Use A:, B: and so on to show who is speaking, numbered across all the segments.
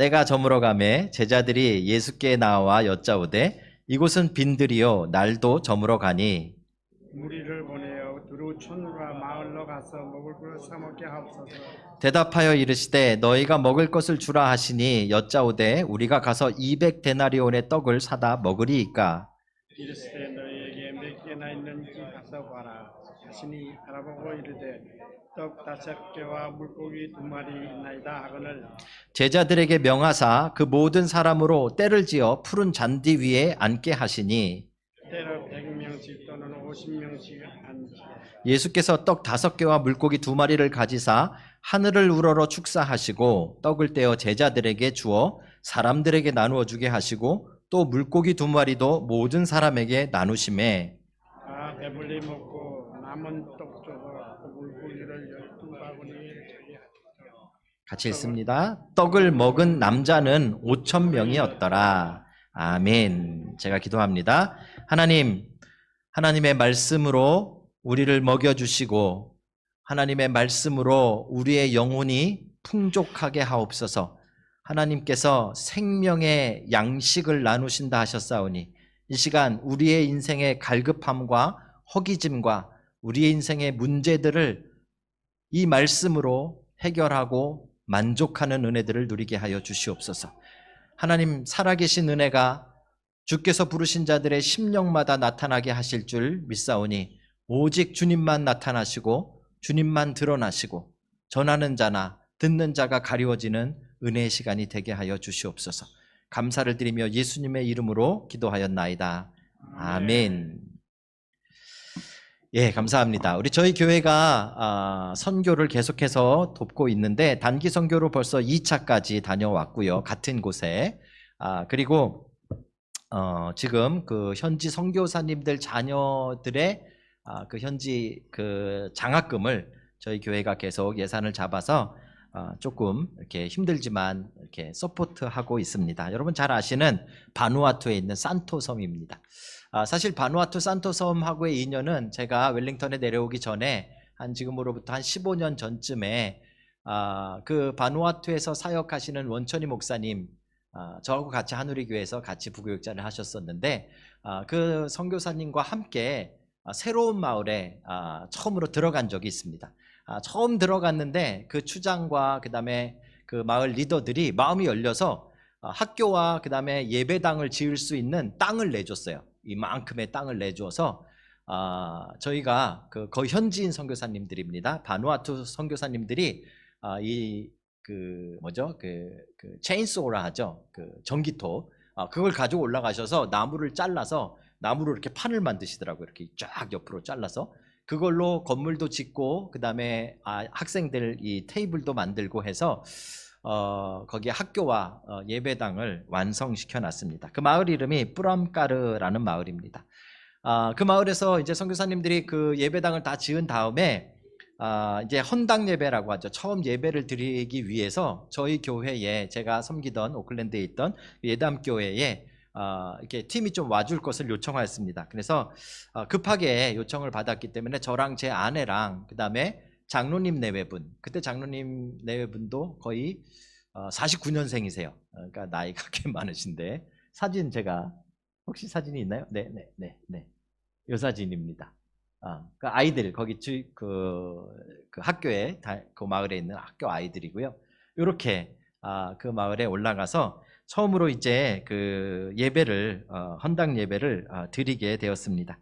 A: 때가 저물어 가매 제자들이 예수께 나와 여짜오되 이곳은 빈들이요 날도 저물어 가니
B: 무리를 보내어 두루 촌과 마을로 가서 먹을 것을 사 먹게 하옵소서.
A: 대답하여 이르시되 너희가 먹을 것을 주라 하시니 여짜오되 우리가 가서 200데나리온의 떡을 사다 먹으리이까.
B: 이르시되 너희에게 몇 개나 있는지 가서 봐라 하시니 알아보고 이르되 떡 5개와 물고기 2마리 있나이다 하거늘
A: 제자들에게 명하사 그 모든 사람으로 때를 지어 푸른 잔디 위에 앉게 하시니
B: 때로 100명씩 또는 50명씩 앉지.
A: 예수께서 떡 5개와 물고기 2마리를 가지사 하늘을 우러러 축사하시고 떡을 떼어 제자들에게 주어 사람들에게 나누어 주게 하시고 또 물고기 2마리도 모든 사람에게 나누심에
B: 다 배불리 먹고 남은 떡 줘서 그 물고기를 12바구니에 저기 하셨죠.
A: 같이 읽습니다. 떡을 먹은 남자는 5,000명이었더라. 아멘. 제가 기도합니다. 하나님, 하나님의 말씀으로 우리를 먹여주시고 하나님의 말씀으로 우리의 영혼이 풍족하게 하옵소서. 하나님께서 생명의 양식을 나누신다 하셨사오니 이 시간 우리의 인생의 갈급함과 허기짐과 우리의 인생의 문제들을 이 말씀으로 해결하고 만족하는 은혜들을 누리게 하여 주시옵소서. 하나님 살아계신 은혜가 주께서 부르신 자들의 심령마다 나타나게 하실 줄 믿사오니 오직 주님만 나타나시고 주님만 드러나시고 전하는 자나 듣는 자가 가리워지는 은혜의 시간이 되게 하여 주시옵소서. 감사를 드리며 예수님의 이름으로 기도하였나이다. 아멘. 예, 감사합니다. 저희 교회가 선교를 계속해서 돕고 있는데 단기 선교로 벌써 2차까지 다녀왔고요. 같은 곳에. 그리고 지금 그 현지 선교사님들 자녀들의 그 현지 그 장학금을 저희 교회가 계속 예산을 잡아서 조금 이렇게 힘들지만 이렇게 서포트하고 있습니다. 여러분 잘 아시는 바누아투에 있는 산토 섬입니다. 사실 바누아투 산토 섬하고의 인연은 제가 웰링턴에 내려오기 전에 지금으로부터 한 15년 전쯤에 그 바누아투에서 사역하시는 원천희 목사님 저하고 같이 한우리교회에서 같이 부교육자를 하셨었는데 그 선교사님과 함께 새로운 마을에 처음으로 들어간 적이 있습니다. 처음 들어갔는데 그 추장과 그 다음에 그 마을 리더들이 마음이 열려서 학교와 그 다음에 예배당을 지을 수 있는 땅을 내줬어요. 이만큼의 땅을 내줘서 저희가 거의 현지인 선교사님들입니다. 바누아투 선교사님들이 체인소라 하죠. 그 전기톱 그걸 가지고 올라가셔서 나무를 잘라서 나무로 이렇게 판을 만드시더라고요. 이렇게 쫙 옆으로 잘라서 그걸로 건물도 짓고 그 다음에 학생들 이 테이블도 만들고 해서 거기에 학교와 예배당을 완성시켜 놨습니다. 그 마을 이름이 뿌람까르라는 마을입니다. 그 마을에서 이제 선교사님들이 그 예배당을 다 지은 다음에 이제 헌당 예배라고 하죠. 처음 예배를 드리기 위해서 저희 교회에 제가 섬기던 오클랜드에 있던 예담교회에 이렇게 팀이 좀 와줄 것을 요청하였습니다. 그래서 급하게 요청을 받았기 때문에 저랑 제 아내랑 그 다음에 장로님 내외분, 그때 장로님 내외분도 거의 49년생이세요. 그러니까 나이가 꽤 많으신데 사진 제가 혹시 사진이 있나요? 네. 이 사진입니다. 그 아이들 거기 그 학교에 그 마을에 있는 학교 아이들이고요. 이렇게 그 마을에 올라가서 처음으로 이제 그 예배를 헌당 예배를 드리게 되었습니다.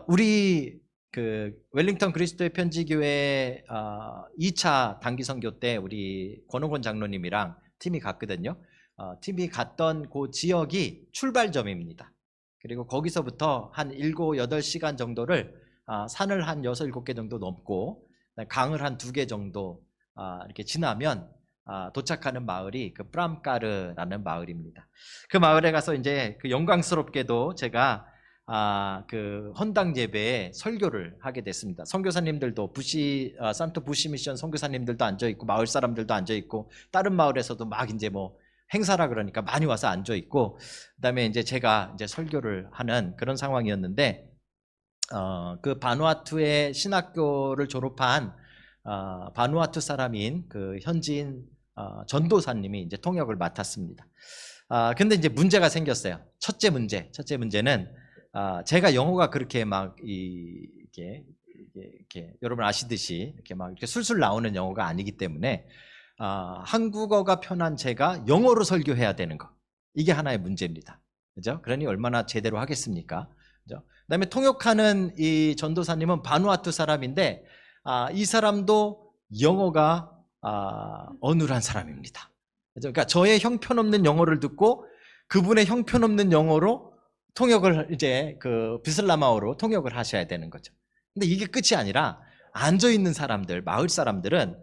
A: 우리 그 웰링턴 그리스도의 편지교회 2차 단기 선교 때 우리 권홍권 장로님이랑 팀이 갔거든요. 팀이 갔던 그 지역이 출발점입니다. 그리고 거기서부터 한 7, 8시간 정도를 산을 한 6, 7개 정도 넘고 강을 한 2개 정도 이렇게 지나면 도착하는 마을이 그 뿌람까르라는 마을입니다. 그 마을에 가서 이제 그 영광스럽게도 제가 그 헌당 예배에 설교를 하게 됐습니다. 선교사님들도 산토 부시 미션 선교사님들도 앉아 있고 마을 사람들도 앉아 있고 다른 마을에서도 막 이제 뭐 행사라 그러니까 많이 와서 앉아 있고 그다음에 이제 제가 이제 설교를 하는 그런 상황이었는데 그 바누아투의 신학교를 졸업한 바누아투 사람인 그 현지인 전도사님이 이제 통역을 맡았습니다. 근데 이제 문제가 생겼어요. 첫째 문제는 제가 영어가 그렇게 막 이렇게 여러분 아시듯이 이렇게 막 이렇게 술술 나오는 영어가 아니기 때문에 한국어가 편한 제가 영어로 설교해야 되는 거, 이게 하나의 문제입니다. 그죠? 그러니 얼마나 제대로 하겠습니까? 그죠? 그다음에 통역하는 이 전도사님은 바누아투 사람인데 이 사람도 영어가 어눌한 사람입니다. 그죠? 그러니까 저의 형편없는 영어를 듣고 그분의 형편없는 영어로 통역을 이제 그 비슬라마어로 통역을 하셔야 되는 거죠. 근데 이게 끝이 아니라 앉아 있는 사람들, 마을 사람들은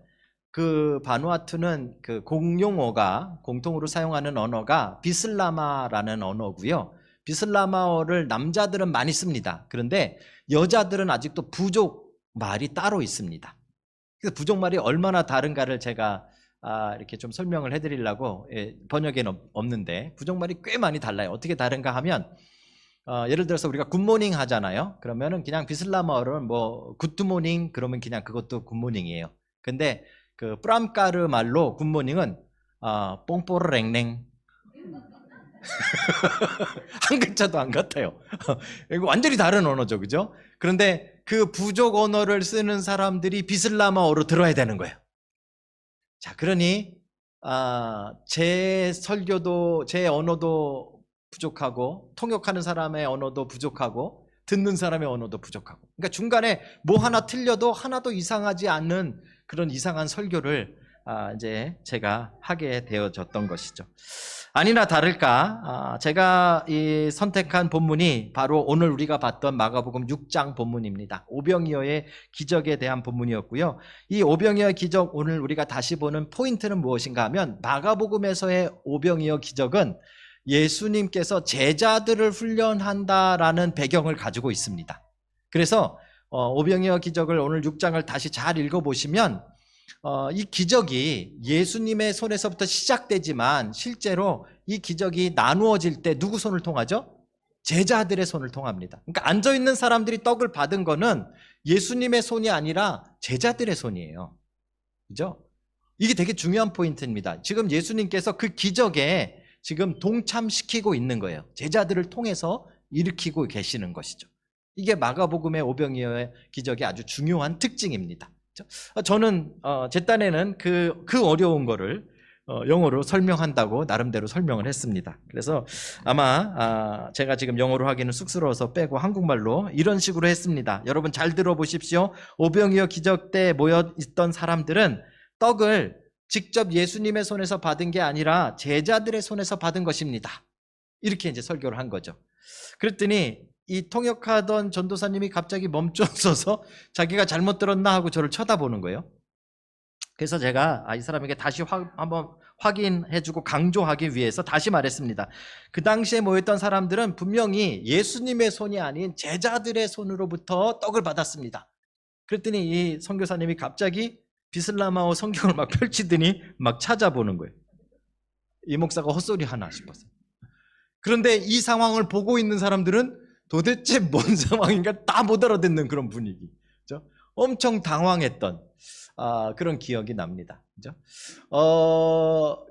A: 그 바누아투는 그 공용어가, 공통으로 사용하는 언어가 비슬라마라는 언어고요. 비슬라마어를 남자들은 많이 씁니다. 그런데 여자들은 아직도 부족 말이 따로 있습니다. 그래서 부족 말이 얼마나 다른가를 제가 이렇게 좀 설명을 해드리려고, 번역에는 없는데 부족 말이 꽤 많이 달라요. 어떻게 다른가 하면 예를 들어서 우리가 굿모닝 하잖아요. 그러면은 그냥 비슬라마어로는 뭐 굿모닝 그러면 그냥 그것도 굿모닝이에요. 근데 그 프람까르 말로 굿모닝은 뽕뽀르랭랭 한 글자도 안 같아요. 이거 완전히 다른 언어죠, 그죠? 그런데 그 부족 언어를 쓰는 사람들이 비슬라마어로 들어야 되는 거예요. 자, 그러니 제 설교도, 제 언어도 부족하고, 통역하는 사람의 언어도 부족하고, 듣는 사람의 언어도 부족하고, 그러니까 중간에 뭐 하나 틀려도 하나도 이상하지 않는 그런 이상한 설교를 이제 제가 하게 되어졌던 것이죠. 아니나 다를까 제가 이 선택한 본문이 바로 오늘 우리가 봤던 마가복음 6장 본문입니다. 오병이어의 기적에 대한 본문이었고요. 이 오병이어 기적, 오늘 우리가 다시 보는 포인트는 무엇인가 하면, 마가복음에서의 오병이어 기적은 예수님께서 제자들을 훈련한다라는 배경을 가지고 있습니다. 그래서 오병이어 기적을 오늘 6장을 다시 잘 읽어보시면 이 기적이 예수님의 손에서부터 시작되지만 실제로 이 기적이 나누어질 때 누구 손을 통하죠? 제자들의 손을 통합니다. 그러니까 앉아있는 사람들이 떡을 받은 거는 예수님의 손이 아니라 제자들의 손이에요. 그죠? 이게 되게 중요한 포인트입니다. 지금 예수님께서 그 기적에 지금 동참시키고 있는 거예요. 제자들을 통해서 일으키고 계시는 것이죠. 이게 마가복음의 오병이어의 기적의 아주 중요한 특징입니다. 저는 제 딴에는 그 어려운 거를 영어로 설명한다고 나름대로 설명을 했습니다. 그래서 아마 제가 지금 영어로 하기는 쑥스러워서 빼고 한국말로 이런 식으로 했습니다. 여러분 잘 들어보십시오. 오병이어 기적 때 모여 있던 사람들은 떡을 직접 예수님의 손에서 받은 게 아니라 제자들의 손에서 받은 것입니다. 이렇게 이제 설교를 한 거죠. 그랬더니 이 통역하던 전도사님이 갑자기 멈춰서서 자기가 잘못 들었나 하고 저를 쳐다보는 거예요. 그래서 제가 이 사람에게 다시 한번 확인해주고 강조하기 위해서 다시 말했습니다. 그 당시에 모였던 사람들은 분명히 예수님의 손이 아닌 제자들의 손으로부터 떡을 받았습니다. 그랬더니 이 선교사님이 갑자기 비슬라마어 성경을 막 펼치더니 막 찾아보는 거예요. 이 목사가 헛소리 하나 싶었어요. 그런데 이 상황을 보고 있는 사람들은 도대체 뭔 상황인가 다 못 알아듣는 그런 분위기. 그죠? 엄청 당황했던 그런 기억이 납니다. 그죠?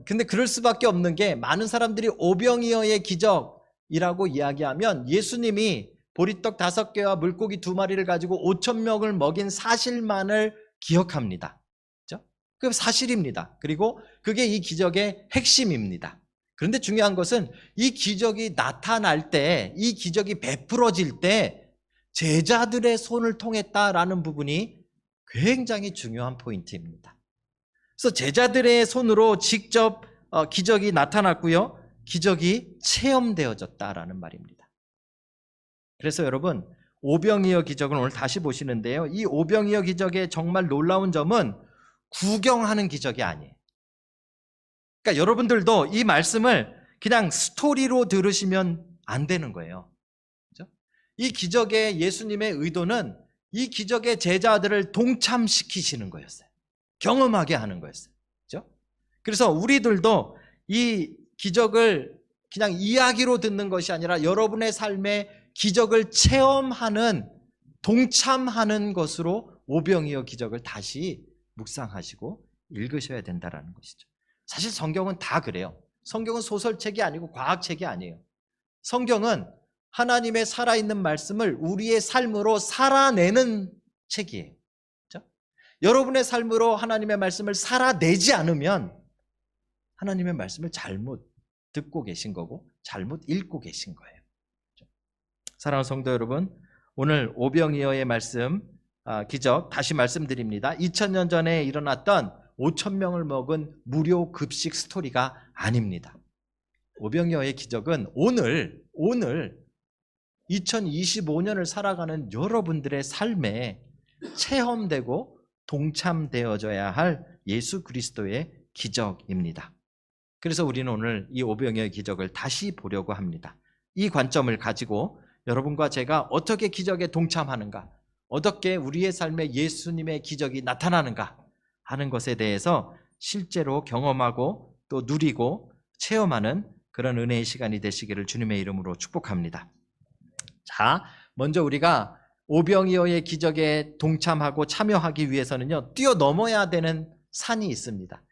A: 근데 그럴 수밖에 없는 게, 많은 사람들이 오병이어의 기적이라고 이야기하면 예수님이 보리떡 5개와 물고기 2마리를 가지고 5,000명을 먹인 사실만을 기억합니다. 그죠? 그 사실입니다. 그리고 그게 이 기적의 핵심입니다. 그런데 중요한 것은 이 기적이 나타날 때, 이 기적이 베풀어질 때 제자들의 손을 통했다라는 부분이 굉장히 중요한 포인트입니다. 그래서 제자들의 손으로 직접 기적이 나타났고요. 기적이 체험되어졌다라는 말입니다. 그래서 여러분, 오병이어 기적을 오늘 다시 보시는데요. 이 오병이어 기적의 정말 놀라운 점은 구경하는 기적이 아니에요. 그러니까 여러분들도 이 말씀을 그냥 스토리로 들으시면 안 되는 거예요. 그렇죠? 이 기적의 예수님의 의도는 이 기적의 제자들을 동참시키시는 거였어요. 경험하게 하는 거였어요. 그렇죠? 그래서 우리들도 이 기적을 그냥 이야기로 듣는 것이 아니라 여러분의 삶에 기적을 체험하는, 동참하는 것으로 오병이어 기적을 다시 묵상하시고 읽으셔야 된다는 것이죠. 사실 성경은 다 그래요. 성경은 소설책이 아니고 과학책이 아니에요. 성경은 하나님의 살아있는 말씀을 우리의 삶으로 살아내는 책이에요. 그렇죠? 여러분의 삶으로 하나님의 말씀을 살아내지 않으면 하나님의 말씀을 잘못 듣고 계신 거고 잘못 읽고 계신 거예요. 그렇죠? 사랑하는 성도 여러분, 오늘 오병이어의 말씀 기적 다시 말씀드립니다. 2000년 전에 일어났던 5,000명을 먹은 무료 급식 스토리가 아닙니다. 오병이어의 기적은 오늘 2025년을 살아가는 여러분들의 삶에 체험되고 동참되어져야 할 예수 그리스도의 기적입니다. 그래서 우리는 오늘 이 오병이어의 기적을 다시 보려고 합니다. 이 관점을 가지고 여러분과 제가 어떻게 기적에 동참하는가, 어떻게 우리의 삶에 예수님의 기적이 나타나는가 하는 것에 대해서 실제로 경험하고 또 누리고 체험하는 그런 은혜의 시간이 되시기를 주님의 이름으로 축복합니다. 자, 먼저 우리가 오병이어의 기적에 동참하고 참여하기 위해서는요, 뛰어넘어야 되는 산이 있습니다.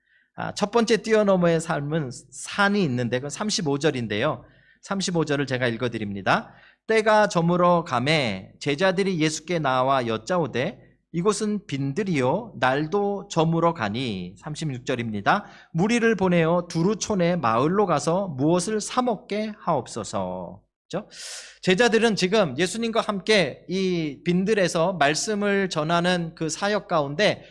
A: 첫 번째 뛰어넘어야 삶은 산이 있는데 그건 35절인데요. 35절을 제가 읽어드립니다. 때가 저물어 가매 제자들이 예수께 나와 여짜오되 이곳은 빈들이요 날도 저물어 가니 36절입니다. 무리를 보내어 두루촌의 마을로 가서 무엇을 사 먹게 하옵소서. 그렇죠? 제자들은 지금 예수님과 함께 이 빈들에서 말씀을 전하는 그 사역 가운데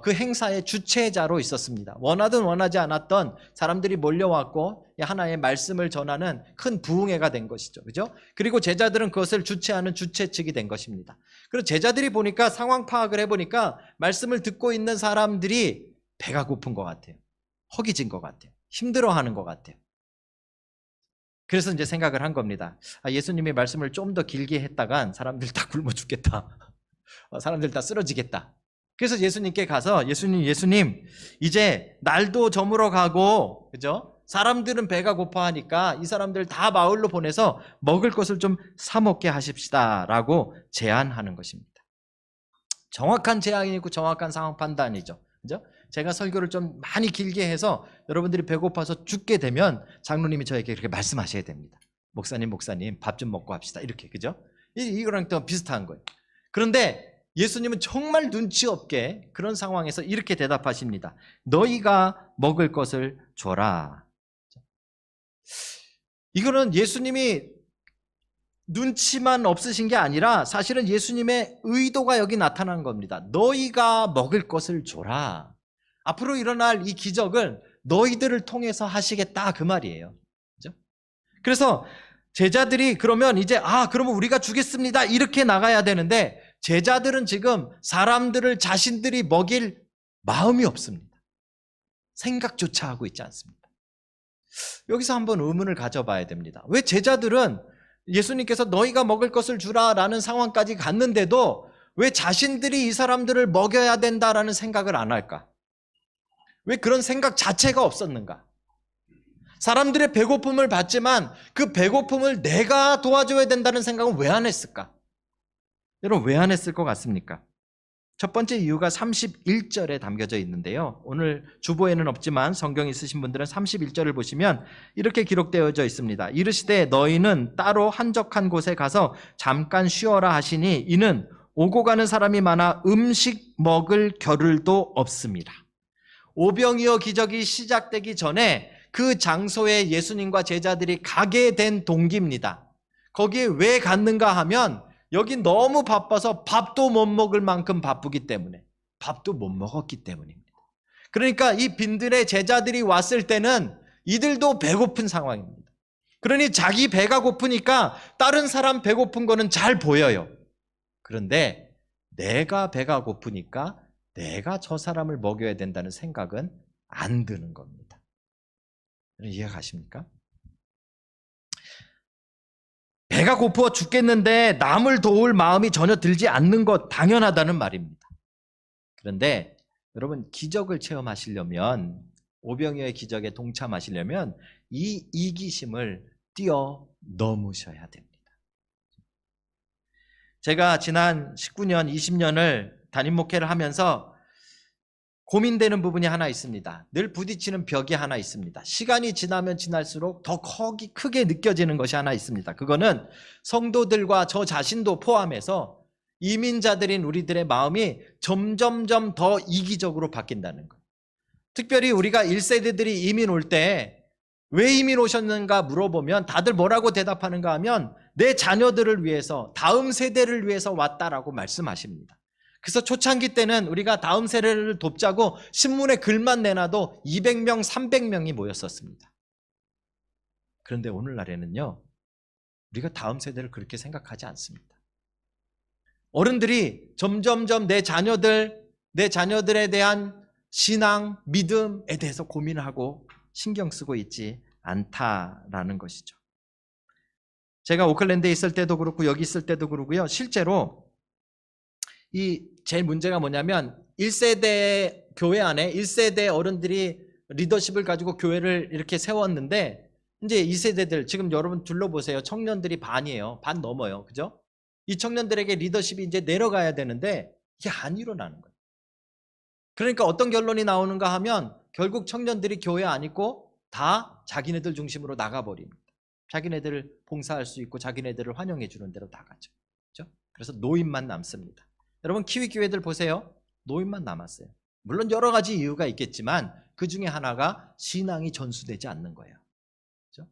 A: 그 행사의 주체자로 있었습니다. 원하든 원하지 않았던 사람들이 몰려왔고 하나의 말씀을 전하는 큰 부흥회가 된 것이죠. 그죠? 그리고 제자들은 그것을 주체하는 주체 측이 된 것입니다. 그리고 제자들이 보니까 상황 파악을 해보니까 말씀을 듣고 있는 사람들이 배가 고픈 것 같아요. 허기진 것 같아요. 힘들어하는 것 같아요. 그래서 이제 생각을 한 겁니다. 예수님이 말씀을 좀 더 길게 했다간 사람들 다 굶어 죽겠다. 사람들 다 쓰러지겠다. 그래서 예수님께 가서 예수님 이제 날도 저물어 가고 그죠? 사람들은 배가 고파하니까 이 사람들 다 마을로 보내서 먹을 것을 좀 사 먹게 하십시다라고 제안하는 것입니다. 정확한 제안이고 정확한 상황 판단이죠. 그죠? 제가 설교를 좀 많이 길게 해서 여러분들이 배고파서 죽게 되면 장로님이 저에게 이렇게 말씀하셔야 됩니다. 목사님 밥 좀 먹고 합시다. 이렇게 그죠? 이거랑 또 비슷한 거예요. 그런데 예수님은 정말 눈치 없게 그런 상황에서 이렇게 대답하십니다. 너희가 먹을 것을 줘라. 이거는 예수님이 눈치만 없으신 게 아니라 사실은 예수님의 의도가 여기 나타난 겁니다. 너희가 먹을 것을 줘라. 앞으로 일어날 이 기적을 너희들을 통해서 하시겠다 그 말이에요. 그죠? 그래서 제자들이 그러면 이제 그러면 우리가 주겠습니다 이렇게 나가야 되는데 제자들은 지금 사람들을 자신들이 먹일 마음이 없습니다. 생각조차 하고 있지 않습니다. 여기서 한번 의문을 가져봐야 됩니다. 왜 제자들은 예수님께서 너희가 먹을 것을 주라라는 상황까지 갔는데도 왜 자신들이 이 사람들을 먹여야 된다라는 생각을 안 할까? 왜 그런 생각 자체가 없었는가? 사람들의 배고픔을 봤지만 그 배고픔을 내가 도와줘야 된다는 생각은 왜 안 했을까? 여러분 왜 안 했을 것 같습니까? 첫 번째 이유가 31절에 담겨져 있는데요. 오늘 주보에는 없지만 성경 있으신 분들은 31절을 보시면 이렇게 기록되어져 있습니다. 이르시되 너희는 따로 한적한 곳에 가서 잠깐 쉬어라 하시니 이는 오고 가는 사람이 많아 음식 먹을 겨를도 없습니다. 오병이어 기적이 시작되기 전에 그 장소에 예수님과 제자들이 가게 된 동기입니다. 거기에 왜 갔는가 하면 여기 너무 바빠서 밥도 못 먹을 만큼 바쁘기 때문에 밥도 못 먹었기 때문입니다. 그러니까 이 빈들의 제자들이 왔을 때는 이들도 배고픈 상황입니다. 그러니 자기 배가 고프니까 다른 사람 배고픈 거는 잘 보여요. 그런데 내가 배가 고프니까 내가 저 사람을 먹여야 된다는 생각은 안 드는 겁니다. 이해가 가십니까? 배가 고파 죽겠는데 남을 도울 마음이 전혀 들지 않는 것 당연하다는 말입니다. 그런데 여러분 기적을 체험하시려면 오병이어의 기적에 동참하시려면 이 이기심을 뛰어넘으셔야 됩니다. 제가 지난 19년, 20년을 담임 목회를 하면서 고민되는 부분이 하나 있습니다. 늘 부딪히는 벽이 하나 있습니다. 시간이 지나면 지날수록 더 크게 느껴지는 것이 하나 있습니다. 그거는 성도들과 저 자신도 포함해서 이민자들인 우리들의 마음이 점점점 더 이기적으로 바뀐다는 거예요. 특별히 우리가 1세대들이 이민 올 때 왜 이민 오셨는가 물어보면 다들 뭐라고 대답하는가 하면 내 자녀들을 위해서, 다음 세대를 위해서 왔다라고 말씀하십니다. 그래서 초창기 때는 우리가 다음 세대를 돕자고 신문에 글만 내놔도 200명, 300명이 모였었습니다. 그런데 오늘날에는요, 우리가 다음 세대를 그렇게 생각하지 않습니다. 어른들이 점점점 내 자녀들에 대한 신앙, 믿음에 대해서 고민하고 신경 쓰고 있지 않다라는 것이죠. 제가 오클랜드에 있을 때도 그렇고 여기 있을 때도 그러고요. 실제로 제일 문제가 뭐냐면 1세대 교회 안에 1세대 어른들이 리더십을 가지고 교회를 이렇게 세웠는데 이제 2세대들 지금 여러분 둘러보세요. 청년들이 반이에요. 반 넘어요. 그죠? 이 청년들에게 리더십이 이제 내려가야 되는데 이게 안 일어나는 거예요. 그러니까 어떤 결론이 나오는가 하면 결국 청년들이 교회 안 있고 다 자기네들 중심으로 나가버립니다. 자기네들을 봉사할 수 있고 자기네들을 환영해 주는 대로 나가죠. 그렇죠? 그래서 노인만 남습니다. 여러분 키위 교회들 보세요. 노인만 남았어요. 물론 여러 가지 이유가 있겠지만 그 중에 하나가 신앙이 전수되지 않는 거예요. 그렇죠?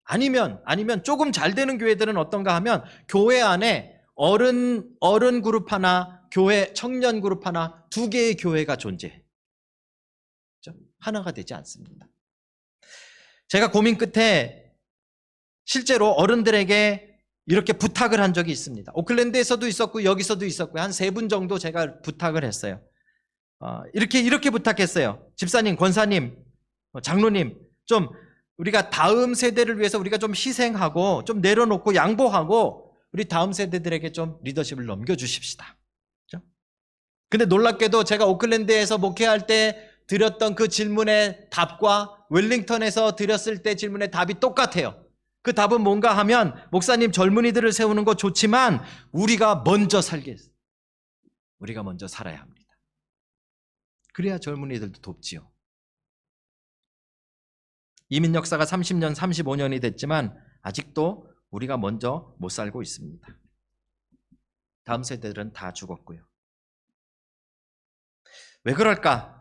A: 아니면 조금 잘 되는 교회들은 어떤가 하면 교회 안에 어른 그룹 하나, 교회 청년 그룹 하나, 두 개의 교회가 존재해요. 그렇죠? 하나가 되지 않습니다. 제가 고민 끝에 실제로 어른들에게 이렇게 부탁을 한 적이 있습니다. 오클랜드에서도 있었고 여기서도 있었고요. 한 3분 정도 제가 부탁을 했어요. 이렇게 부탁했어요. 집사님, 권사님, 장로님, 좀 우리가 다음 세대를 위해서 우리가 좀 희생하고 좀 내려놓고 양보하고 우리 다음 세대들에게 좀 리더십을 넘겨주십시다. 그렇죠? 근데 놀랍게도 제가 오클랜드에서 목회할 때 드렸던 그 질문의 답과 웰링턴에서 드렸을 때 질문의 답이 똑같아요. 그 답은 뭔가 하면 목사님 젊은이들을 세우는 거 좋지만 우리가 먼저 우리가 먼저 살아야 합니다. 그래야 젊은이들도 돕지요. 이민 역사가 30년, 35년이 됐지만 아직도 우리가 먼저 못 살고 있습니다. 다음 세대들은 다 죽었고요. 왜 그럴까?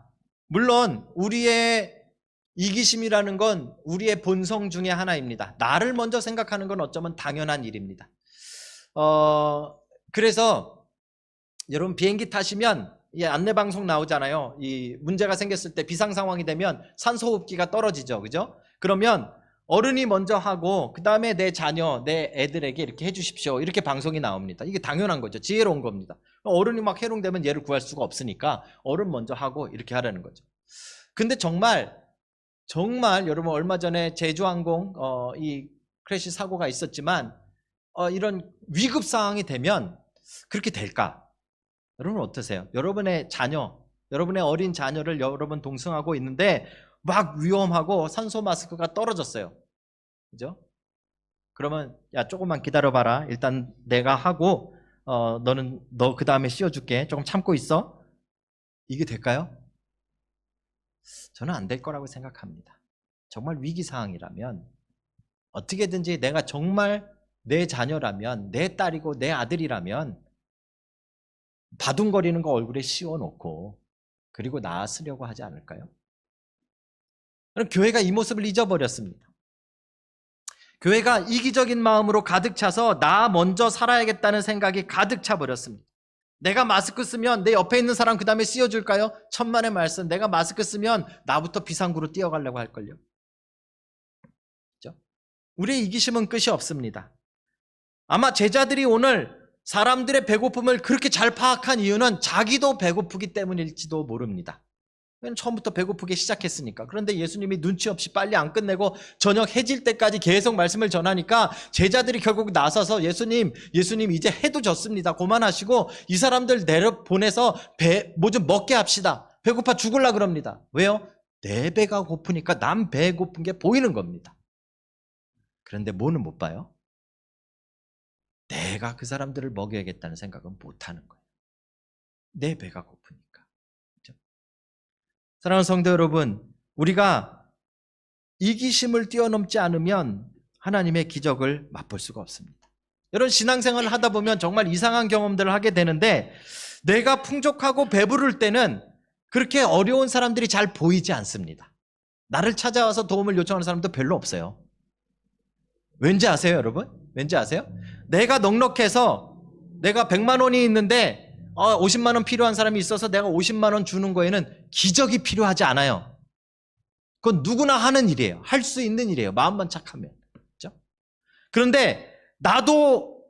A: 물론 우리의 이기심이라는 건 우리의 본성 중에 하나입니다. 나를 먼저 생각하는 건 어쩌면 당연한 일입니다. 그래서 여러분 비행기 타시면 안내방송 나오잖아요. 이 문제가 생겼을 때 비상 상황이 되면 산소호흡기가 떨어지죠. 그죠? 그러면 어른이 먼저 하고 그 다음에 내 자녀, 내 애들에게 이렇게 해주십시오. 이렇게 방송이 나옵니다. 이게 당연한 거죠. 지혜로운 겁니다. 어른이 막 해롱되면 얘를 구할 수가 없으니까 어른 먼저 하고 이렇게 하라는 거죠. 근데 정말 여러분 얼마 전에 제주항공 이 크래시 사고가 있었지만 이런 위급 상황이 되면 그렇게 될까? 여러분 어떠세요? 여러분의 자녀, 여러분의 어린 자녀를 여러분 동승하고 있는데 막 위험하고 산소 마스크가 떨어졌어요. 그죠? 그러면 야 조금만 기다려봐라. 일단 내가 하고 너 그 다음에 씌워줄게. 조금 참고 있어. 이게 될까요? 저는 안 될 거라고 생각합니다. 정말 위기 상황이라면 어떻게든지 내가 정말 내 자녀라면 내 딸이고 내 아들이라면 바둥거리는 거 얼굴에 씌워놓고 그리고 나서려고 하지 않을까요? 그럼 교회가 이 모습을 잊어버렸습니다. 교회가 이기적인 마음으로 가득 차서 나 먼저 살아야겠다는 생각이 가득 차버렸습니다. 내가 마스크 쓰면 내 옆에 있는 사람 그 다음에 씌워줄까요? 천만의 말씀. 내가 마스크 쓰면 나부터 비상구로 뛰어가려고 할걸요. 그렇죠? 우리의 이기심은 끝이 없습니다. 아마 제자들이 오늘 사람들의 배고픔을 그렇게 잘 파악한 이유는 자기도 배고프기 때문일지도 모릅니다. 처음부터 배고프게 시작했으니까. 그런데 예수님이 눈치 없이 빨리 안 끝내고 저녁 해질 때까지 계속 말씀을 전하니까 제자들이 결국 나서서 예수님 이제 해도 졌습니다. 그만하시고 이 사람들 내려보내서 뭐 좀 먹게 합시다. 배고파 죽을라 그럽니다. 왜요? 내 배가 고프니까 남 배 고픈 게 보이는 겁니다. 그런데 뭐는 못 봐요? 내가 그 사람들을 먹여야겠다는 생각은 못 하는 거예요. 내 배가 고프니까. 사랑하는 성도 여러분, 우리가 이기심을 뛰어넘지 않으면 하나님의 기적을 맛볼 수가 없습니다. 여러분, 신앙생활을 하다 보면 정말 이상한 경험들을 하게 되는데, 내가 풍족하고 배부를 때는 그렇게 어려운 사람들이 잘 보이지 않습니다. 나를 찾아와서 도움을 요청하는 사람도 별로 없어요. 왠지 아세요, 여러분? 왠지 아세요? 내가 넉넉해서 내가 100만 원이 있는데 50만 원 필요한 사람이 있어서 내가 50만 원 주는 거에는 기적이 필요하지 않아요. 그건 누구나 하는 일이에요. 할 수 있는 일이에요. 마음만 착하면. 그렇죠? 그런데 나도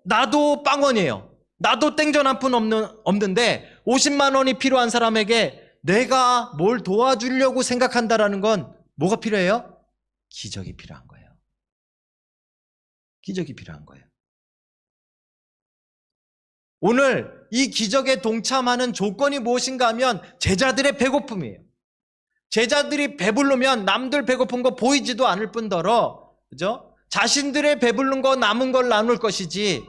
A: 빵원이에요. 나도 땡전 한 푼 없는데 50만 원이 필요한 사람에게 내가 뭘 도와주려고 생각한다라는 건 뭐가 필요해요? 기적이 필요한 거예요. 기적이 필요한 거예요. 오늘 이 기적에 동참하는 조건이 무엇인가 하면 제자들의 배고픔이에요. 제자들이 배부르면 남들 배고픈 거 보이지도 않을 뿐더러, 그죠? 자신들의 배부른 거 남은 걸 나눌 것이지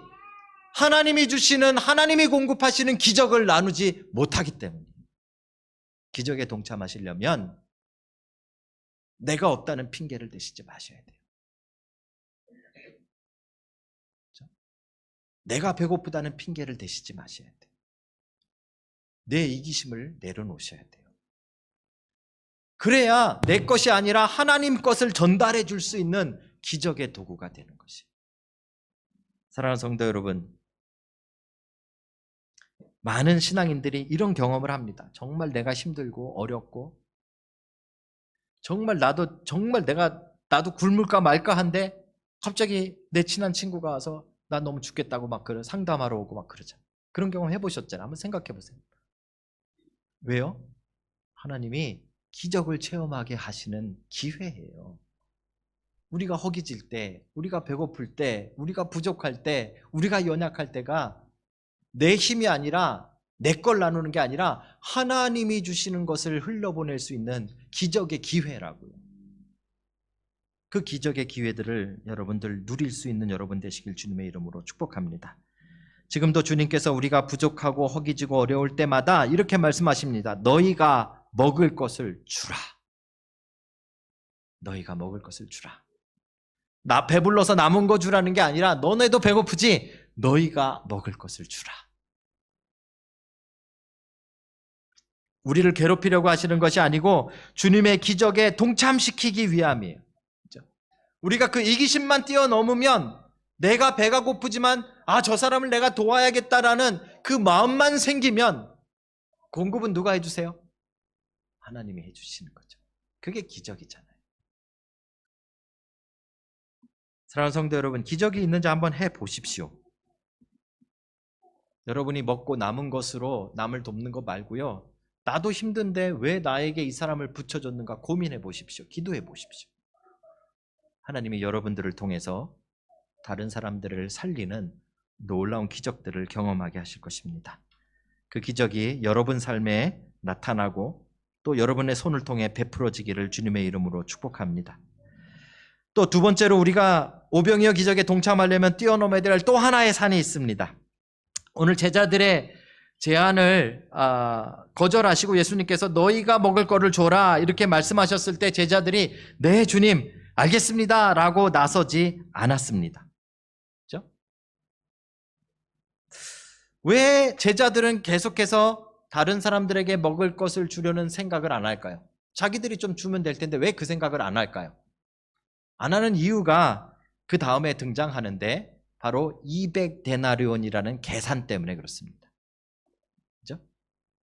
A: 하나님이 주시는, 하나님이 공급하시는 기적을 나누지 못하기 때문에. 기적에 동참하시려면 내가 없다는 핑계를 대시지 마셔야 돼요. 그렇죠? 내가 배고프다는 핑계를 대시지 마셔야 돼요. 내 이기심을 내려놓으셔야 돼요. 그래야 내 것이 아니라 하나님 것을 전달해 줄 수 있는 기적의 도구가 되는 것이에요. 사랑하는 성도 여러분, 많은 신앙인들이 이런 경험을 합니다. 정말 내가 힘들고 어렵고 정말 나도 굶을까 말까 한데 갑자기 내 친한 친구가 와서 나 너무 죽겠다고 막 상담하러 오고 막 그러잖아요. 그런 경험 해보셨잖아요. 한번 생각해 보세요. 왜요? 하나님이 기적을 체험하게 하시는 기회예요. 우리가 허기질 때, 우리가 배고플 때, 우리가 부족할 때, 우리가 연약할 때가 내 힘이 아니라 내 걸 나누는 게 아니라 하나님이 주시는 것을 흘려보낼 수 있는 기적의 기회라고요. 그 기적의 기회들을 여러분들 누릴 수 있는 여러분 되시길 주님의 이름으로 축복합니다. 지금도 주님께서 우리가 부족하고 허기지고 어려울 때마다 이렇게 말씀하십니다. 너희가 먹을 것을 주라. 너희가 먹을 것을 주라. 나 배불러서 남은 거 주라는 게 아니라 너네도 배고프지? 너희가 먹을 것을 주라. 우리를 괴롭히려고 하시는 것이 아니고 주님의 기적에 동참시키기 위함이에요. 우리가 그 이기심만 뛰어넘으면 내가 배가 고프지만 저 사람을 내가 도와야겠다라는 그 마음만 생기면 공급은 누가 해주세요? 하나님이 해주시는 거죠. 그게 기적이잖아요. 사랑하는 성도 여러분, 기적이 있는지 한번 해보십시오. 여러분이 먹고 남은 것으로 남을 돕는 거 말고요. 나도 힘든데 왜 나에게 이 사람을 붙여줬는가 고민해 보십시오. 기도해 보십시오. 하나님이 여러분들을 통해서 다른 사람들을 살리는 놀라운 기적들을 경험하게 하실 것입니다. 그 기적이 여러분 삶에 나타나고 또 여러분의 손을 통해 베풀어지기를 주님의 이름으로 축복합니다. 또 두 번째로 우리가 오병이어 기적에 동참하려면 뛰어넘어야 될 또 하나의 산이 있습니다. 오늘 제자들의 제안을 거절하시고 예수님께서 너희가 먹을 거를 줘라 이렇게 말씀하셨을 때 제자들이 네 주님 알겠습니다 라고 나서지 않았습니다. 그렇죠? 왜 제자들은 계속해서 다른 사람들에게 먹을 것을 주려는 생각을 안 할까요? 자기들이 좀 주면 될 텐데 왜 그 생각을 안 할까요? 안 하는 이유가 그 다음에 등장하는데 바로 200데나리온이라는 계산 때문에 그렇습니다. 그죠?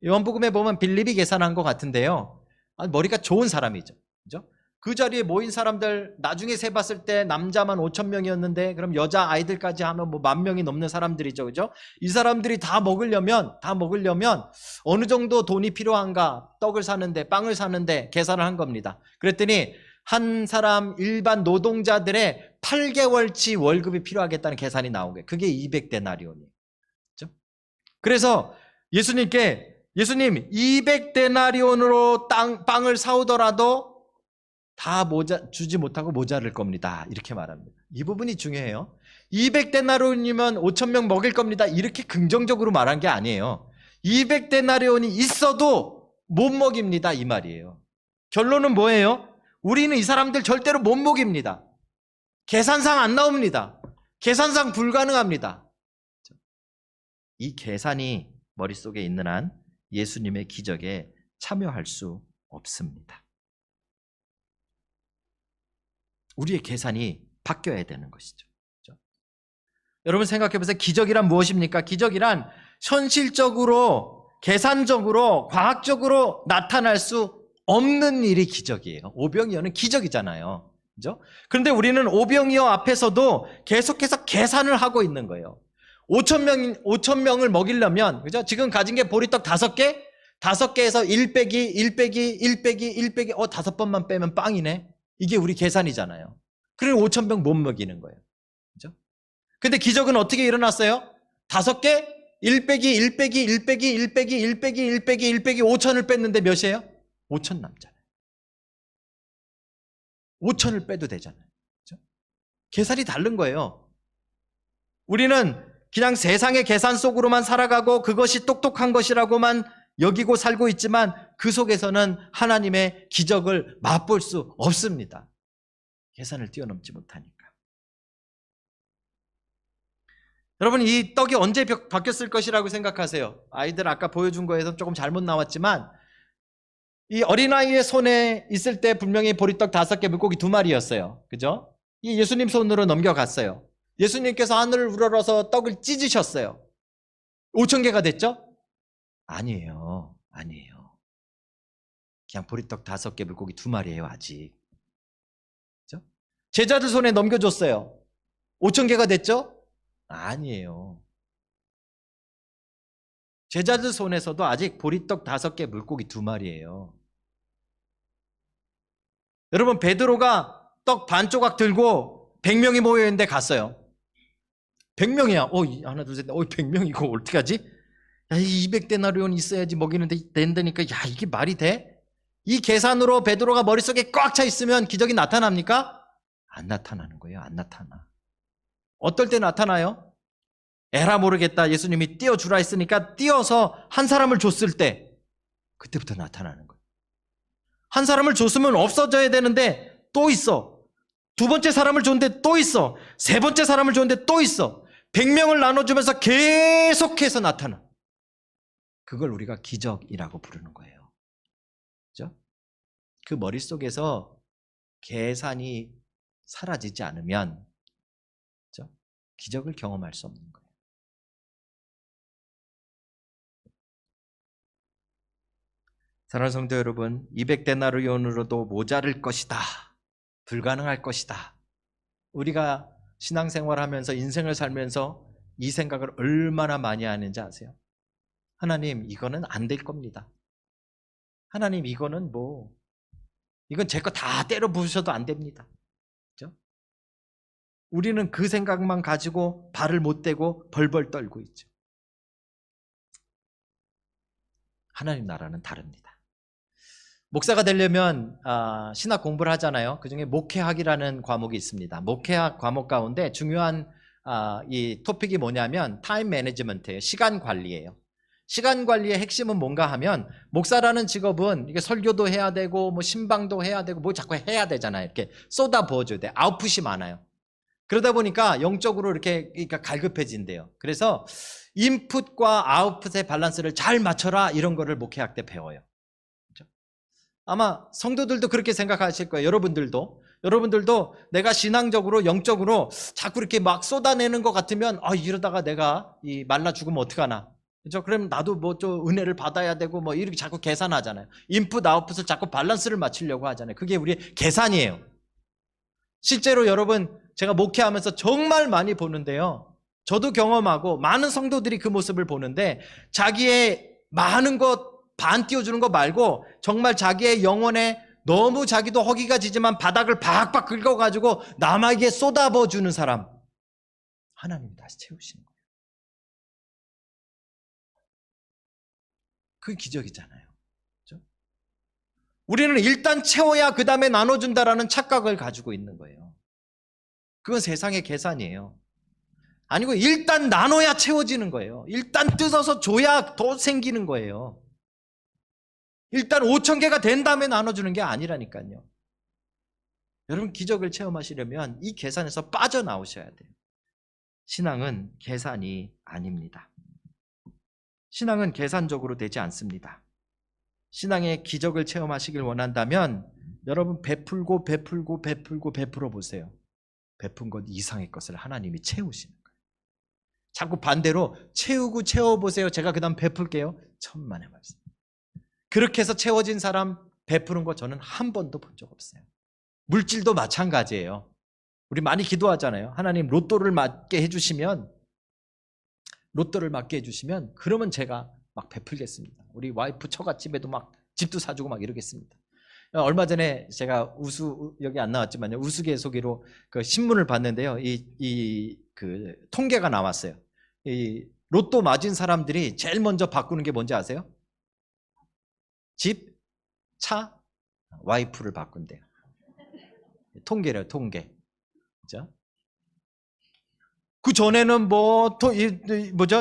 A: 요한복음에 보면 빌립이 계산한 것 같은데요. 머리가 좋은 사람이죠. 그죠? 그 자리에 모인 사람들 나중에 세봤을 때 남자만 5,000명이었는데 그럼 여자 아이들까지 하면 뭐 10,000명이 넘는 사람들이죠. 그죠? 이 사람들이 다 먹으려면 어느 정도 돈이 필요한가? 떡을 사는데 빵을 사는데 계산을 한 겁니다. 그랬더니 한 사람 일반 노동자들의 8개월치 월급이 필요하겠다는 계산이 나온 거예요. 그게 200데나리온이에요. 그렇죠? 그래서 예수님 200데나리온으로 빵을 사오더라도 다 주지 못하고 모자랄 겁니다. 이렇게 말합니다. 이 부분이 중요해요. 200데나리온이면 5,000명 먹일 겁니다. 이렇게 긍정적으로 말한 게 아니에요. 200데나리온이 있어도 못 먹입니다. 이 말이에요. 결론은 뭐예요? 우리는 이 사람들 절대로 못 먹입니다. 계산상 안 나옵니다. 계산상 불가능합니다. 이 계산이 머릿속에 있는 한 예수님의 기적에 참여할 수 없습니다. 우리의 계산이 바뀌어야 되는 것이죠. 그렇죠? 여러분 생각해 보세요. 기적이란 무엇입니까? 기적이란 현실적으로, 계산적으로, 과학적으로 나타날 수 없는 일이 기적이에요. 오병이어는 기적이잖아요. 그죠? 그런데 우리는 오병이어 앞에서도 계속해서 계산을 하고 있는 거예요. 5천 명을 먹이려면, 그죠? 지금 가진 게 보리떡 5개? 5개에서 1 빼기, 1 빼기, 1 빼기, 1 빼기, 5번만 빼면 빵이네? 이게 우리 계산이잖아요. 그리고 5천 명 못 먹이는 거예요. 그죠? 근데 기적은 어떻게 일어났어요? 5개? 1 빼기, 1 빼기, 1 빼기, 1 빼기, 1 빼기, 1 빼기, 1 빼기, 5천을 뺐는데 몇이에요? 5천 남잖아요. 5천을 빼도 되잖아요. 그렇죠? 계산이 다른 거예요. 우리는 그냥 세상의 계산 속으로만 살아가고 그것이 똑똑한 것이라고만 여기고 살고 있지만 그 속에서는 하나님의 기적을 맛볼 수 없습니다. 계산을 뛰어넘지 못하니까. 여러분, 이 떡이 언제 바뀌었을 것이라고 생각하세요? 아이들 아까 보여준 거에서 조금 잘못 나왔지만 이 어린아이의 손에 있을 때 분명히 보리떡 5개, 물고기 2마리였어요. 그죠? 이 예수님 손으로 넘겨갔어요. 예수님께서 하늘을 우러러서 떡을 찢으셨어요. 5,000개가 됐죠? 아니에요. 그냥 보리떡 5개, 물고기 2마리예요, 아직. 그죠? 제자들 손에 넘겨줬어요. 5,000개가 됐죠? 아니에요. 제자들 손에서도 아직 보리떡 5개, 물고기 2마리예요. 여러분, 베드로가 떡 반 조각 들고 100명이 모여있는데 갔어요. 100명이야. 하나, 둘, 셋, 100명 이거 어떻게 하지? 야, 이 200데나리온 있어야지 먹이는데 된다니까. 야, 이게 말이 돼? 이 계산으로 베드로가 머릿속에 꽉 차 있으면 기적이 나타납니까? 안 나타나는 거예요. 안 나타나. 어떨 때 나타나요? 에라 모르겠다. 예수님이 띄워주라 했으니까 띄워서 한 사람을 줬을 때 그때부터 나타나는 거예요. 한 사람을 줬으면 없어져야 되는데 또 있어. 2번째 사람을 줬는데 또 있어. 3번째 사람을 줬는데 또 있어. 100명을 나눠주면서 계속해서 나타나. 그걸 우리가 기적이라고 부르는 거예요. 그죠? 그 머릿속에서 계산이 사라지지 않으면 그죠? 기적을 경험할 수 없는 거예요. 사랑하는 성도 여러분, 200데나리온으로도 모자랄 것이다. 불가능할 것이다. 우리가 신앙생활하면서 인생을 살면서 이 생각을 얼마나 많이 하는지 아세요? 하나님, 이거는 안 될 겁니다. 하나님, 이건 제 거 다 때려 부으셔도 안 됩니다. 그렇죠? 우리는 그 생각만 가지고 발을 못 대고 벌벌 떨고 있죠. 하나님 나라는 다릅니다. 목사가 되려면 신학 공부를 하잖아요. 그중에 목회학이라는 과목이 있습니다. 목회학 과목 가운데 중요한 이 토픽이 뭐냐면 타임 매니지먼트예요. 시간 관리예요. 시간 관리의 핵심은 뭔가 하면 목사라는 직업은 이게 설교도 해야 되고 뭐 신방도 해야 되고 뭐 자꾸 해야 되잖아요. 이렇게 쏟아 부어줘야 돼. 아웃풋이 많아요. 그러다 보니까 영적으로 이렇게 갈급해진대요. 그래서 인풋과 아웃풋의 밸런스를 잘 맞춰라, 이런 거를 목회학 때 배워요. 그렇죠? 아마 성도들도 그렇게 생각하실 거예요. 여러분들도 내가 신앙적으로 영적으로 자꾸 이렇게 막 쏟아내는 것 같으면 이러다가 내가 말라 죽으면 어떡하나. 그렇죠? 그럼 나도 뭐 좀 은혜를 받아야 되고 뭐 이렇게 자꾸 계산하잖아요. 인풋 아웃풋을 자꾸 밸런스를 맞추려고 하잖아요. 그게 우리의 계산이에요. 실제로 여러분, 제가 목회하면서 정말 많이 보는데요. 저도 경험하고 많은 성도들이 그 모습을 보는데 자기의 많은 것 반 띄워주는 거 말고 정말 자기의 영혼에 너무 자기도 허기가 지지만 바닥을 박박 긁어가지고 남에게 쏟아부어주는 사람, 하나님이 다시 채우시는 거예요. 그게 기적이잖아요. 그렇죠? 우리는 일단 채워야 그 다음에 나눠준다라는 착각을 가지고 있는 거예요. 그건 세상의 계산이에요. 아니고 일단 나눠야 채워지는 거예요. 일단 뜯어서 줘야 더 생기는 거예요. 일단 5천 개가 된 다음에 나눠주는 게 아니라니까요. 여러분 기적을 체험하시려면 이 계산에서 빠져나오셔야 돼요. 신앙은 계산이 아닙니다. 신앙은 계산적으로 되지 않습니다. 신앙의 기적을 체험하시길 원한다면 여러분 베풀고 베풀고 베풀고 베풀어 보세요. 베푼 것 이상의 것을 하나님이 채우시는 거예요. 자꾸 반대로 채우고 채워보세요. 제가 그 다음 베풀게요. 천만의 말씀. 그렇게 해서 채워진 사람 베푸는 거 저는 한 번도 본 적 없어요. 물질도 마찬가지예요. 우리 많이 기도하잖아요. 하나님 로또를 맞게 해주시면 그러면 제가 막 베풀겠습니다. 우리 와이프 처갓집에도 막 집도 사주고 막 이러겠습니다. 얼마 전에 제가 여기 안 나왔지만요. 우스갯소리로 그 신문을 봤는데요. 그 통계가 나왔어요. 이 로또 맞은 사람들이 제일 먼저 바꾸는 게 뭔지 아세요? 집, 차, 와이프를 바꾼대요. 통계래요, 통계. 그죠? 그 전에는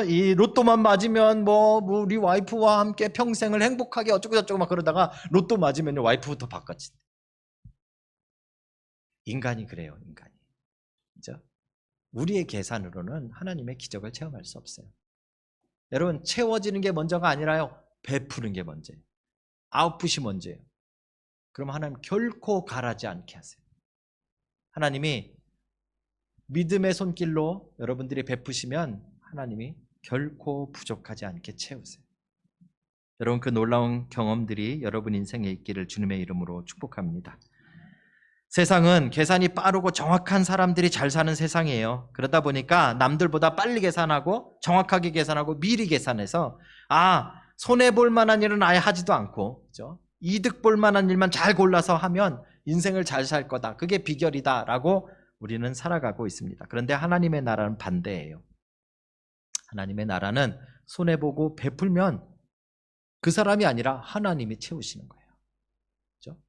A: 이 로또만 맞으면 우리 와이프와 함께 평생을 행복하게 어쩌고 저쩌고 막 그러다가 로또 맞으면 와이프부터 바꿨지. 인간이 그래요, 인간이. 그죠? 우리의 계산으로는 하나님의 기적을 체험할 수 없어요. 여러분, 채워지는 게 먼저가 아니라요, 베푸는 게 먼저예요. 아웃풋이 먼저예요. 그럼 하나님 결코 가라지 않게 하세요. 하나님이 믿음의 손길로 여러분들이 베푸시면 하나님이 결코 부족하지 않게 채우세요. 여러분 그 놀라운 경험들이 여러분 인생에 있기를 주님의 이름으로 축복합니다. 세상은 계산이 빠르고 정확한 사람들이 잘 사는 세상이에요. 그러다 보니까 남들보다 빨리 계산하고 정확하게 계산하고 미리 계산해서 손해볼 만한 일은 아예 하지도 않고, 그죠? 이득 볼 만한 일만 잘 골라서 하면 인생을 잘 살 거다. 그게 비결이다라고 우리는 살아가고 있습니다. 그런데 하나님의 나라는 반대예요. 하나님의 나라는 손해보고 베풀면 그 사람이 아니라 하나님이 채우시는 거예요. 그렇죠?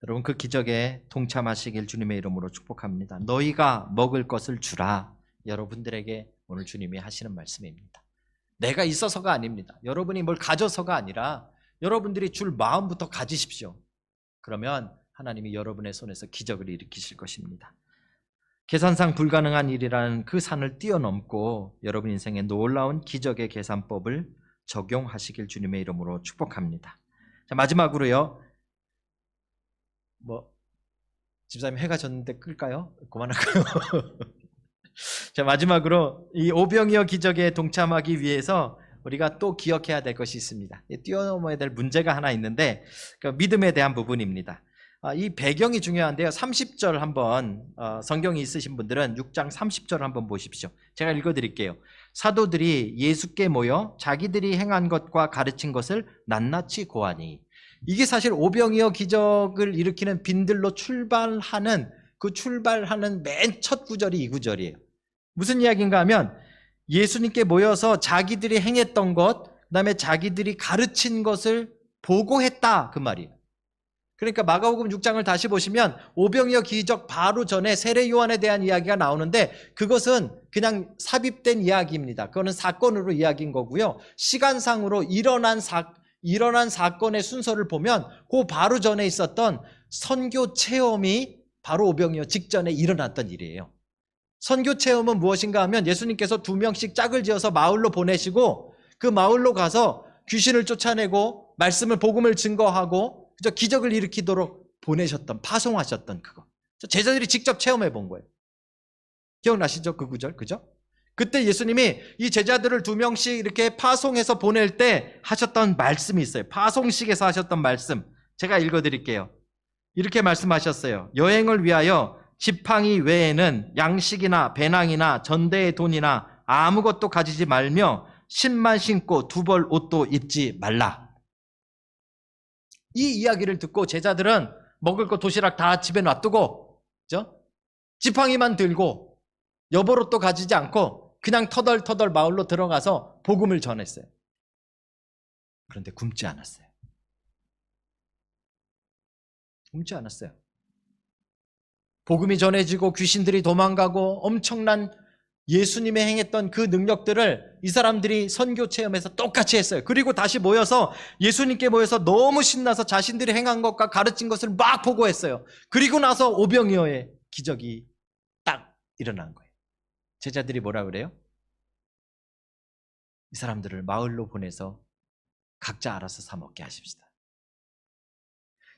A: 여러분 그 기적에 동참하시길 주님의 이름으로 축복합니다. 너희가 먹을 것을 주라. 여러분들에게 오늘 주님이 하시는 말씀입니다. 내가 있어서가 아닙니다. 여러분이 뭘 가져서가 아니라 여러분들이 줄 마음부터 가지십시오. 그러면 하나님이 여러분의 손에서 기적을 일으키실 것입니다. 계산상 불가능한 일이라는 그 산을 뛰어넘고 여러분 인생에 놀라운 기적의 계산법을 적용하시길 주님의 이름으로 축복합니다. 자, 마지막으로요. 집사님 해가 졌는데 끌까요? 그만할까요? 자, 마지막으로 이 오병이어 기적에 동참하기 위해서 우리가 또 기억해야 될 것이 있습니다. 뛰어넘어야 될 문제가 하나 있는데 그 믿음에 대한 부분입니다. 이 배경이 중요한데요. 30절 한번 성경이 있으신 분들은 6장 30절 한번 보십시오. 제가 읽어드릴게요. 사도들이 예수께 모여 자기들이 행한 것과 가르친 것을 낱낱이 고하니. 이게 사실 오병이어 기적을 일으키는 빈들로 출발하는 맨 첫 구절이 이 구절이에요. 무슨 이야기인가 하면 예수님께 모여서 자기들이 행했던 것, 그다음에 자기들이 가르친 것을 보고했다 그 말이에요. 그러니까 마가복음 6장을 다시 보시면 오병이어 기적 바로 전에 세례 요한에 대한 이야기가 나오는데 그것은 그냥 삽입된 이야기입니다. 그거는 사건으로 이야기인 거고요. 시간상으로 일어난 사건의 순서를 보면 그 바로 전에 있었던 선교 체험이 바로 오병이어 직전에 일어났던 일이에요. 선교 체험은 무엇인가 하면 예수님께서 2명씩 짝을 지어서 마을로 보내시고 그 마을로 가서 귀신을 쫓아내고 복음을 증거하고 기적을 일으키도록 파송하셨던 그거. 제자들이 직접 체험해 본 거예요. 기억나시죠? 그 구절, 그죠? 그때 예수님이 이 제자들을 2명씩 이렇게 파송해서 보낼 때 하셨던 말씀이 있어요. 파송식에서 하셨던 말씀. 제가 읽어드릴게요. 이렇게 말씀하셨어요. 여행을 위하여 지팡이 외에는 양식이나 배낭이나 전대의 돈이나 아무것도 가지지 말며 신만 신고 2벌 옷도 입지 말라. 이 이야기를 듣고 제자들은 먹을 거 도시락 다 집에 놔두고, 그죠? 지팡이만 들고 여벌옷도 가지지 않고 그냥 터덜터덜 마을로 들어가서 복음을 전했어요. 그런데 굶지 않았어요. 굶지 않았어요. 복음이 전해지고 귀신들이 도망가고 엄청난 예수님이 행했던 그 능력들을 이 사람들이 선교 체험에서 똑같이 했어요. 그리고 다시 모여서 예수님께 모여서 너무 신나서 자신들이 행한 것과 가르친 것을 막 보고했어요. 그리고 나서 오병이어의 기적이 딱 일어난 거예요. 제자들이 뭐라 그래요? 이 사람들을 마을로 보내서 각자 알아서 사 먹게 하십시다.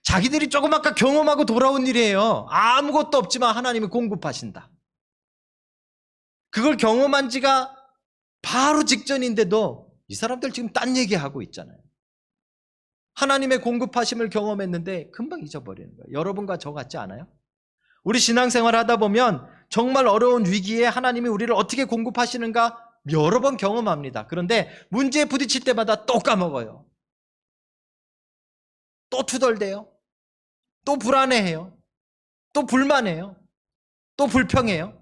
A: 자기들이 조금 아까 경험하고 돌아온 일이에요. 아무것도 없지만 하나님이 공급하신다. 그걸 경험한 지가 바로 직전인데도 이 사람들 지금 딴 얘기하고 있잖아요. 하나님의 공급하심을 경험했는데 금방 잊어버리는 거예요. 여러분과 저 같지 않아요? 우리 신앙생활 하다 보면 정말 어려운 위기에 하나님이 우리를 어떻게 공급하시는가 여러 번 경험합니다. 그런데 문제에 부딪힐 때마다 또 까먹어요. 또 투덜대요. 또 불안해해요. 또 불만해요. 또 불평해요.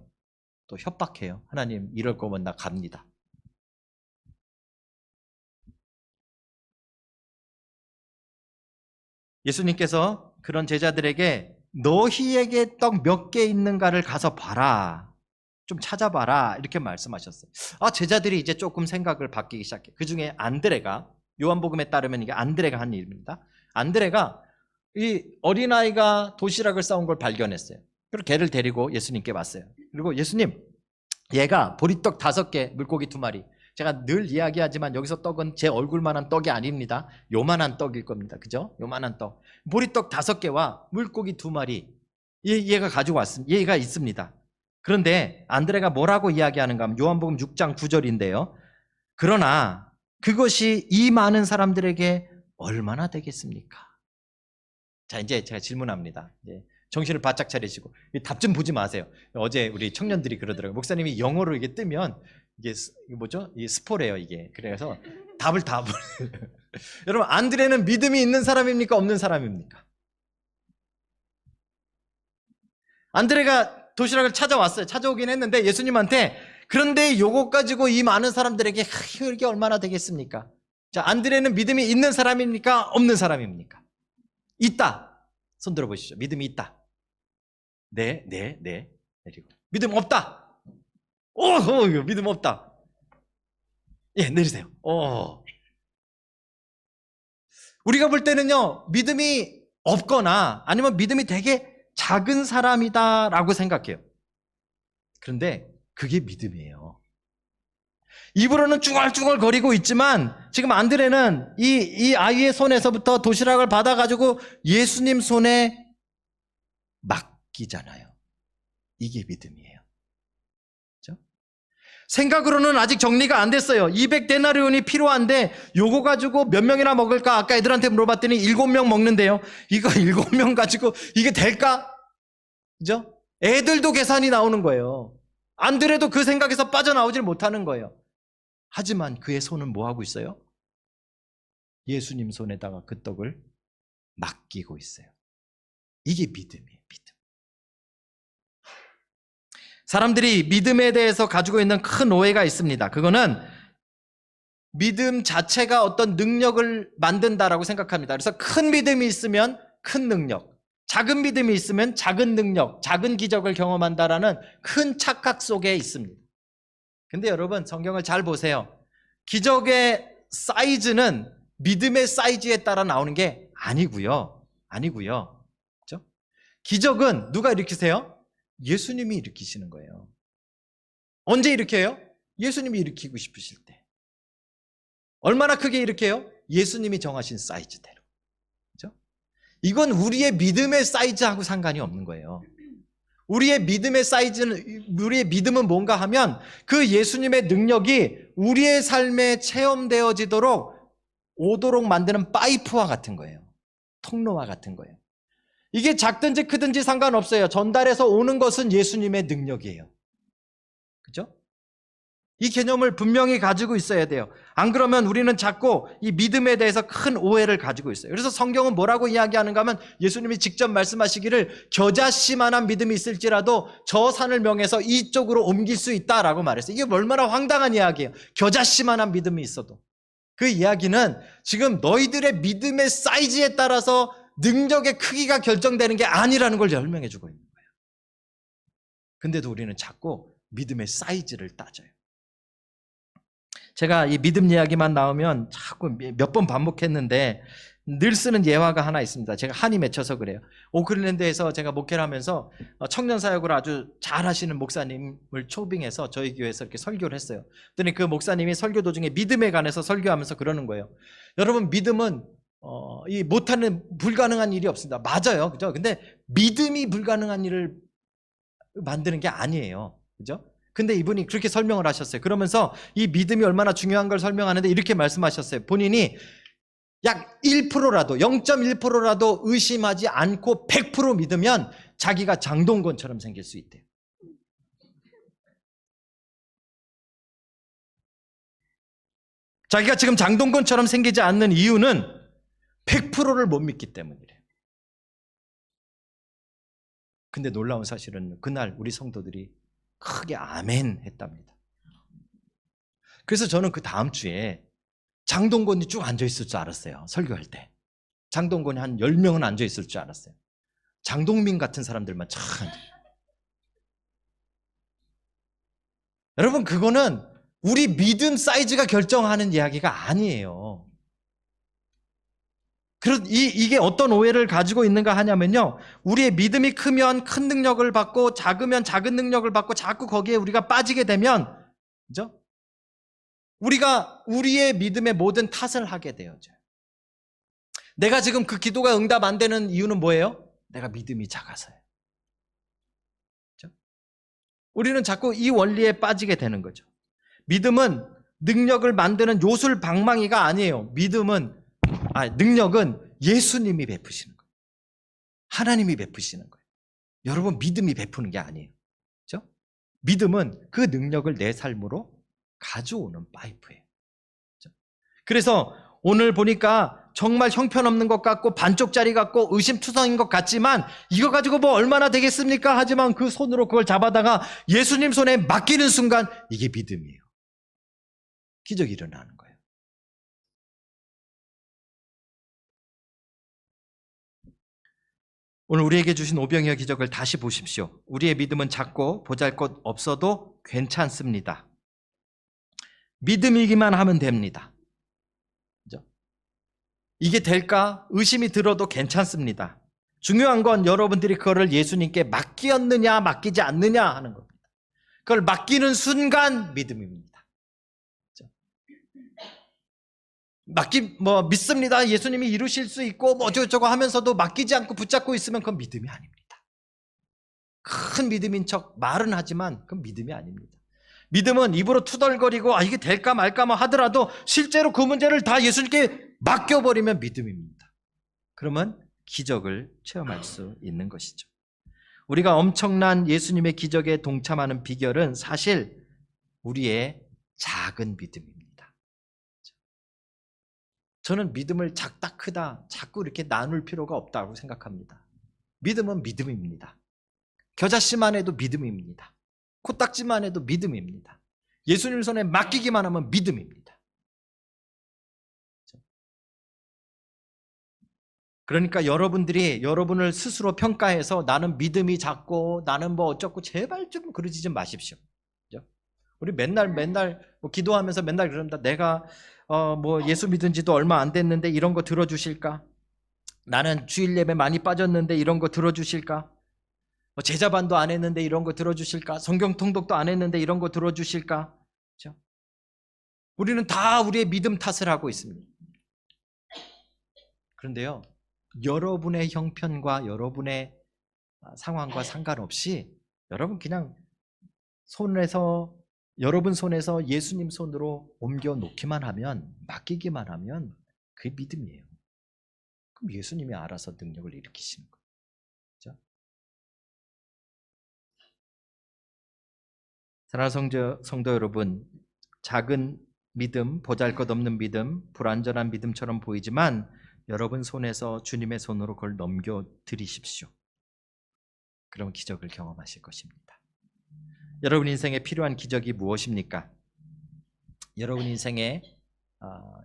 A: 또 협박해요. 하나님 이럴 거면 나 갑니다. 예수님께서 그런 제자들에게 너희에게 떡 몇 개 있는가를 가서 봐라. 좀 찾아봐라. 이렇게 말씀하셨어요. 제자들이 이제 조금 생각을 바뀌기 시작해요. 그 중에 안드레가, 요한복음에 따르면 이게 안드레가 한 일입니다. 안드레가 이 어린아이가 도시락을 싸온 걸 발견했어요. 그리고 걔를 데리고 예수님께 왔어요. 그리고 예수님, 얘가 보리떡 5개, 물고기 2마리. 제가 늘 이야기하지만 여기서 떡은 제 얼굴만한 떡이 아닙니다. 요만한 떡일 겁니다. 그죠? 요만한 떡. 보리떡 5개와 물고기 2마리. 얘가 가지고 얘가 있습니다. 그런데 안드레가 뭐라고 이야기하는가 하면 요한복음 6장 9절인데요. 그러나 그것이 이 많은 사람들에게 얼마나 되겠습니까? 자, 이제 제가 질문합니다. 정신을 바짝 차리시고 답 좀 보지 마세요. 어제 우리 청년들이 그러더라고요. 목사님이 영어로 이게 뜨면 이게 뭐죠? 이게 스포래요, 이게. 그래서 답을 다 여러분, 안드레는 믿음이 있는 사람입니까? 없는 사람입니까? 안드레가 도시락을 찾아왔어요. 찾아오긴 했는데 예수님한테 그런데 요거 가지고 이 많은 사람들에게 이게 얼마나 되겠습니까? 자, 안드레는 믿음이 있는 사람입니까? 없는 사람입니까? 있다. 손 들어보시죠. 믿음이 있다. 네. 내리고. 믿음 없다. 믿음 없다. 예, 내리세요. 우리가 볼 때는요, 믿음이 없거나 아니면 믿음이 되게 작은 사람이다라고 생각해요. 그런데 그게 믿음이에요. 입으로는 쭈글쭈글 거리고 있지만 지금 안드레는 이 아이의 손에서부터 도시락을 받아가지고 예수님 손에 맡기잖아요. 이게 믿음이에요. 그렇죠? 생각으로는 아직 정리가 안 됐어요. 200데나리온이 필요한데 요거 가지고 몇 명이나 먹을까? 아까 애들한테 물어봤더니 7명 먹는데요. 이거 7명 가지고 이게 될까? 그죠? 애들도 계산이 나오는 거예요. 안드레도 그 생각에서 빠져나오질 못하는 거예요. 하지만 그의 손은 뭐 하고 있어요? 예수님 손에다가 그 떡을 맡기고 있어요. 이게 믿음이에요, 믿음. 사람들이 믿음에 대해서 가지고 있는 큰 오해가 있습니다. 그거는 믿음 자체가 어떤 능력을 만든다라고 생각합니다. 그래서 큰 믿음이 있으면 큰 능력, 작은 믿음이 있으면 작은 능력, 작은 기적을 경험한다라는 큰 착각 속에 있습니다. 근데 여러분, 성경을 잘 보세요. 기적의 사이즈는 믿음의 사이즈에 따라 나오는 게 아니고요. 그렇죠? 기적은 누가 일으키세요? 예수님이 일으키시는 거예요. 언제 일으켜요? 예수님이 일으키고 싶으실 때. 얼마나 크게 일으켜요? 예수님이 정하신 사이즈대로. 그렇죠? 이건 우리의 믿음의 사이즈하고 상관이 없는 거예요. 우리의 믿음은 뭔가 하면 그 예수님의 능력이 우리의 삶에 체험되어지도록 오도록 만드는 파이프와 같은 거예요. 통로와 같은 거예요. 이게 작든지 크든지 상관없어요. 전달해서 오는 것은 예수님의 능력이에요. 그죠? 이 개념을 분명히 가지고 있어야 돼요. 안 그러면 우리는 자꾸 이 믿음에 대해서 큰 오해를 가지고 있어요. 그래서 성경은 뭐라고 이야기하는가 하면 예수님이 직접 말씀하시기를 겨자씨만한 믿음이 있을지라도 저 산을 명해서 이쪽으로 옮길 수 있다라고 말했어요. 이게 얼마나 황당한 이야기예요. 겨자씨만한 믿음이 있어도. 그 이야기는 지금 너희들의 믿음의 사이즈에 따라서 능력의 크기가 결정되는 게 아니라는 걸 설명해 주고 있는 거예요. 근데도 우리는 자꾸 믿음의 사이즈를 따져요. 제가 이 믿음 이야기만 나오면 자꾸 몇 번 반복했는데 늘 쓰는 예화가 하나 있습니다. 제가 한이 맺혀서 그래요. 오클랜드에서 제가 목회를 하면서 청년 사역을 아주 잘 하시는 목사님을 초빙해서 저희 교회에서 이렇게 설교를 했어요. 그랬더니 그 목사님이 설교 도중에 믿음에 관해서 설교하면서 그러는 거예요. 여러분, 믿음은 이 못하는 불가능한 일이 없습니다. 맞아요, 그죠? 근데 믿음이 불가능한 일을 만드는 게 아니에요, 그죠? 근데 이분이 그렇게 설명을 하셨어요. 그러면서 이 믿음이 얼마나 중요한 걸 설명하는데 이렇게 말씀하셨어요. 본인이 약 1%라도 0.1%라도 의심하지 않고 100% 믿으면 자기가 장동건처럼 생길 수 있대요. 자기가 지금 장동건처럼 생기지 않는 이유는 100%를 못 믿기 때문이래요. 근데 놀라운 사실은 그날 우리 성도들이 크게 아멘 했답니다. 그래서 저는 그 다음 주에 장동건이 쭉 앉아있을 줄 알았어요. 설교할 때 장동건이 한 10명은 앉아있을 줄 알았어요. 장동민 같은 사람들만 참. 여러분, 그거는 우리 믿음 사이즈가 결정하는 이야기가 아니에요. 이게 어떤 오해를 가지고 있는가 하냐면요, 우리의 믿음이 크면 큰 능력을 받고 작으면 작은 능력을 받고 자꾸 거기에 우리가 빠지게 되면, 그죠? 우리가 우리의 믿음의 모든 탓을 하게 되어져요. 내가 지금 그 기도가 응답 안 되는 이유는 뭐예요? 내가 믿음이 작아서요. 그죠? 우리는 자꾸 이 원리에 빠지게 되는 거죠. 믿음은 능력을 만드는 요술방망이가 아니에요. 능력은 예수님이 베푸시는 거예요. 하나님이 베푸시는 거예요. 여러분, 믿음이 베푸는 게 아니에요. 그렇죠? 믿음은 그 능력을 내 삶으로 가져오는 파이프예요. 그렇죠? 그래서 오늘 보니까 정말 형편없는 것 같고 반쪽짜리 같고 의심투성인 것 같지만 이거 가지고 뭐 얼마나 되겠습니까? 하지만 그 손으로 그걸 잡아다가 예수님 손에 맡기는 순간 이게 믿음이에요. 기적이 일어나는 거예요. 오늘 우리에게 주신 오병이어 기적을 다시 보십시오. 우리의 믿음은 작고 보잘것 없어도 괜찮습니다. 믿음이기만 하면 됩니다. 그죠? 이게 될까? 의심이 들어도 괜찮습니다. 중요한 건 여러분들이 그거를 예수님께 맡기었느냐 맡기지 않느냐 하는 겁니다. 그걸 맡기는 순간 믿음입니다. 믿습니다. 예수님이 이루실 수 있고 어쩌고저쩌고 하면서도 맡기지 않고 붙잡고 있으면 그건 믿음이 아닙니다. 큰 믿음인 척 말은 하지만 그건 믿음이 아닙니다. 믿음은 입으로 투덜거리고 이게 될까 말까 하더라도 실제로 그 문제를 다 예수님께 맡겨버리면 믿음입니다. 그러면 기적을 체험할 수 있는 것이죠. 우리가 엄청난 예수님의 기적에 동참하는 비결은 사실 우리의 작은 믿음입니다. 저는 믿음을 작다 크다 자꾸 이렇게 나눌 필요가 없다고 생각합니다. 믿음은 믿음입니다. 겨자씨만 해도 믿음입니다. 코딱지만 해도 믿음입니다. 예수님 손에 맡기기만 하면 믿음입니다. 그러니까 여러분들이 여러분을 스스로 평가해서 나는 믿음이 작고 나는 뭐 어쩌고 제발 좀 그러지 좀 마십시오. 우리 맨날 기도하면서 맨날 그럽니다. 내가 예수 믿은 지도 얼마 안 됐는데 이런 거 들어주실까? 나는 주일 예배 많이 빠졌는데 이런 거 들어주실까? 제자반도 안 했는데 이런 거 들어주실까? 성경 통독도 안 했는데 이런 거 들어주실까? 그렇죠? 우리는 다 우리의 믿음 탓을 하고 있습니다. 그런데요, 여러분의 형편과 여러분의 상황과 상관없이 여러분 그냥 여러분 손에서 예수님 손으로 옮겨 놓기만 하면, 맡기기만 하면 그게 믿음이에요. 그럼 예수님이 알아서 능력을 일으키시는 거예요. 그렇죠? 사랑하는 성도 여러분, 작은 믿음, 보잘것없는 믿음, 불완전한 믿음처럼 보이지만 여러분 손에서 주님의 손으로 그걸 넘겨드리십시오. 그럼 기적을 경험하실 것입니다. 여러분 인생에 필요한 기적이 무엇입니까? 여러분 인생에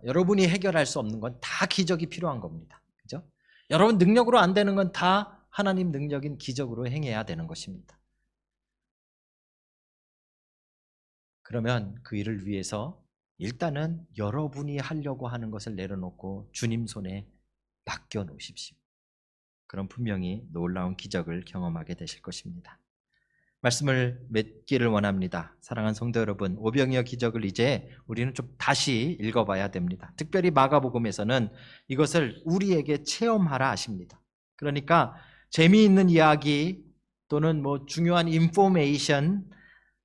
A: 여러분이 해결할 수 없는 건 다 기적이 필요한 겁니다. 그죠? 여러분 능력으로 안 되는 건 다 하나님 능력인 기적으로 행해야 되는 것입니다. 그러면 그 일을 위해서 일단은 여러분이 하려고 하는 것을 내려놓고 주님 손에 맡겨 놓으십시오. 그럼 분명히 놀라운 기적을 경험하게 되실 것입니다. 말씀을 맺기를 원합니다. 사랑하는 성도 여러분, 오병이어 기적을 이제 우리는 좀 다시 읽어봐야 됩니다. 특별히 마가복음에서는 이것을 우리에게 체험하라 하십니다. 그러니까 재미있는 이야기 또는 뭐 중요한 인포메이션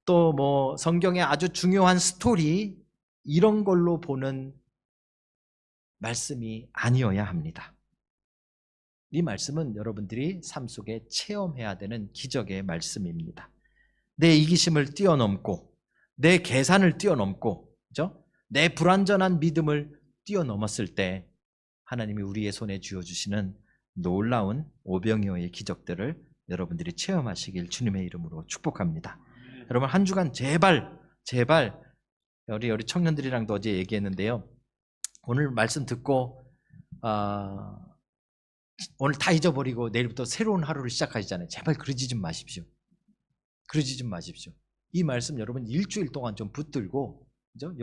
A: 또 뭐 성경의 아주 중요한 스토리 이런 걸로 보는 말씀이 아니어야 합니다. 이 말씀은 여러분들이 삶 속에 체험해야 되는 기적의 말씀입니다. 내 이기심을 뛰어넘고 내 계산을 뛰어넘고 그죠? 내 불완전한 믿음을 뛰어넘었을 때 하나님이 우리의 손에 쥐어주시는 놀라운 오병이어의 기적들을 여러분들이 체험하시길 주님의 이름으로 축복합니다. 여러분 한 주간 제발 우리 청년들이랑도 어제 얘기했는데요. 오늘 말씀 듣고 오늘 다 잊어버리고 내일부터 새로운 하루를 시작하시잖아요. 제발 그러지 좀 마십시오. 이 말씀 여러분 일주일 동안 좀 붙들고 그죠?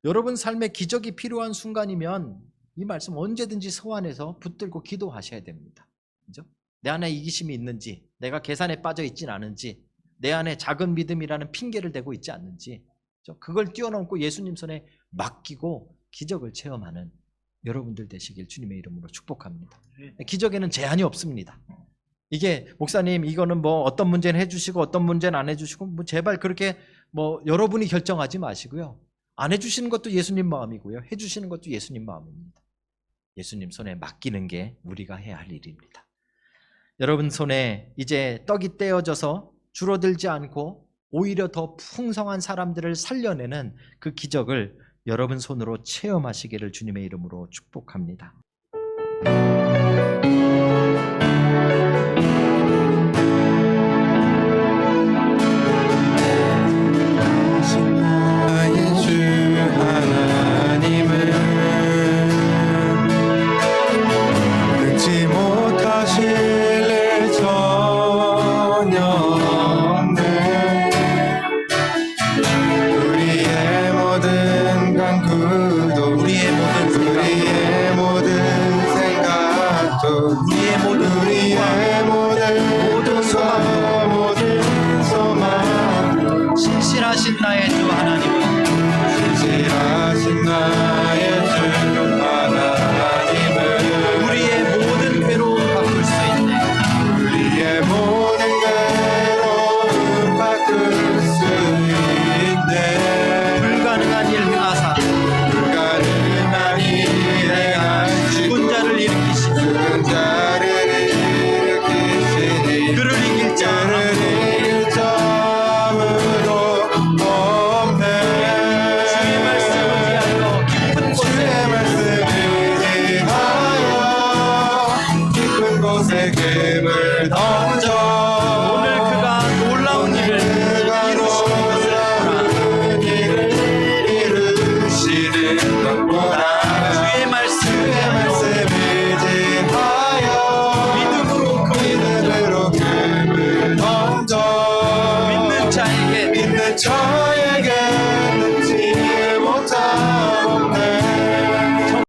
A: 여러분 삶에 기적이 필요한 순간이면 이 말씀 언제든지 소환해서 붙들고 기도하셔야 됩니다. 그죠? 내 안에 이기심이 있는지, 내가 계산에 빠져 있진 않은지, 내 안에 작은 믿음이라는 핑계를 대고 있지 않는지, 그걸 뛰어넘고 예수님 손에 맡기고 기적을 체험하는 여러분들 되시길 주님의 이름으로 축복합니다. 기적에는 제한이 없습니다. 이게 목사님 이거는 뭐 어떤 문제는 해주시고 어떤 문제는 안 해주시고 뭐 제발 그렇게 뭐 여러분이 결정하지 마시고요. 안 해주시는 것도 예수님 마음이고요. 해주시는 것도 예수님 마음입니다. 예수님 손에 맡기는 게 우리가 해야 할 일입니다. 여러분 손에 이제 떡이 떼어져서 줄어들지 않고 오히려 더 풍성한 사람들을 살려내는 그 기적을 여러분 손으로 체험하시기를 주님의 이름으로 축복합니다. 신실하신 나의 주